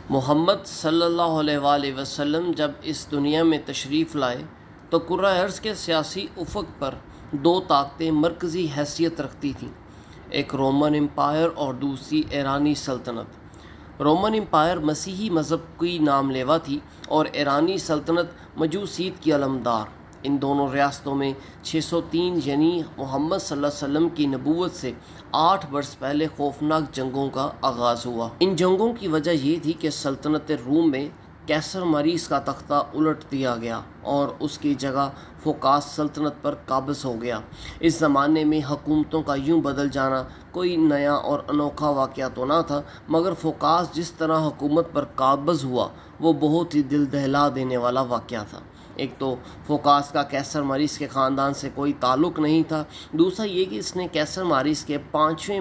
محمد صلی اللہ علیہ وآلہ وسلم جب اس دنیا میں تشریف لائے تو کرۂ ارض کے سیاسی افق پر دو طاقتیں مرکزی حیثیت رکھتی تھیں، ایک رومن امپائر اور دوسری ایرانی سلطنت۔ رومن امپائر مسیحی مذہب کی نام لیوا تھی اور ایرانی سلطنت مجوسیت کی علمدار۔ ان دونوں ریاستوں میں 603 یعنی محمد صلی اللہ علیہ وسلم کی نبوت سے 8 برس پہلے خوفناک جنگوں کا آغاز ہوا۔ ان جنگوں کی وجہ یہ تھی کہ سلطنت روم میں قیصر ماریس کا تختہ الٹ دیا گیا اور اس کی جگہ فوکاس سلطنت پر قابض ہو گیا۔ اس زمانے میں حکومتوں کا یوں بدل جانا کوئی نیا اور انوکھا واقعہ تو نہ تھا، مگر فوکاس جس طرح حکومت پر قابض ہوا وہ بہت ہی دل دہلا دینے والا واقعہ تھا۔ ایک تو فوکاس کا قیصر ماریس کے خاندان سے کوئی تعلق نہیں تھا، دوسرا یہ کہ اس نے قیصر ماریس کے پانچوں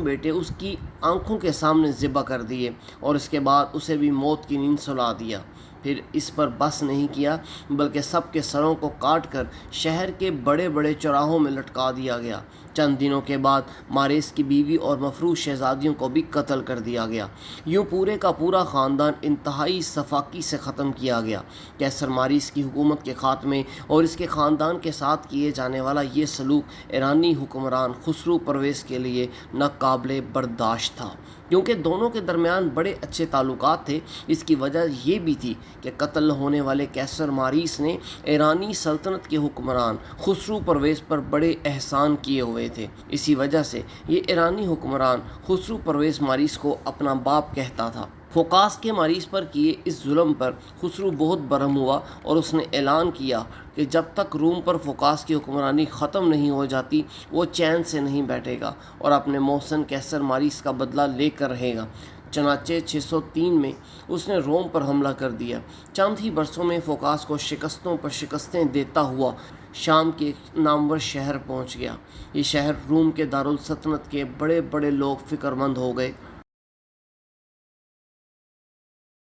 بیٹے اس کی آنکھوں کے سامنے ذبح کر دیے اور اس کے بعد اسے بھی موت کی نیند سلا دیا۔ پھر اس پر بس نہیں کیا بلکہ سب کے سروں کو کاٹ کر شہر کے بڑے بڑے چوراہوں میں لٹکا دیا گیا۔ چند دنوں کے بعد ماریس کی بیوی اور مفروض شہزادیوں کو بھی قتل کر دیا گیا۔ یوں پورے کا پورا خاندان انتہائی سفاکی سے ختم کیا گیا۔ قیصر ماریس کی حکومت کے خاتمے اور اس کے خاندان کے ساتھ کیے جانے والا یہ سلوک ایرانی حکمران خسرو پرویز کے لیے ناقابل برداشت تھا، کیونکہ دونوں کے درمیان بڑے اچھے تعلقات تھے۔ اس کی وجہ یہ بھی تھی کہ قتل ہونے والے قیصر ماریس نے ایرانی سلطنت کے حکمران خسرو پرویز پر بڑے احسان کیے ہوئے تھے۔ اسی وجہ سے یہ ایرانی حکمران خسرو پرویز ماریس کو اپنا باپ کہتا تھا۔ فوکاس کے ماریس پر کیے اس ظلم پر خسرو بہت برہم ہوا اور اس نے اعلان کیا کہ جب تک روم پر فوکاس کی حکمرانی ختم نہیں ہو جاتی وہ چین سے نہیں بیٹھے گا اور اپنے محسن قیصر ماریس کا بدلہ لے کر رہے گا۔ چنانچہ 603 میں اس نے روم پر حملہ کر دیا۔ چند ہی برسوں میں فوکاس کو شکستوں پر شکستیں دیتا ہوا شام کے ایک نامور شہر پہنچ گیا۔ یہ شہر روم کے دارالسلطنت کے بڑے بڑے لوگ فکر مند ہو گئے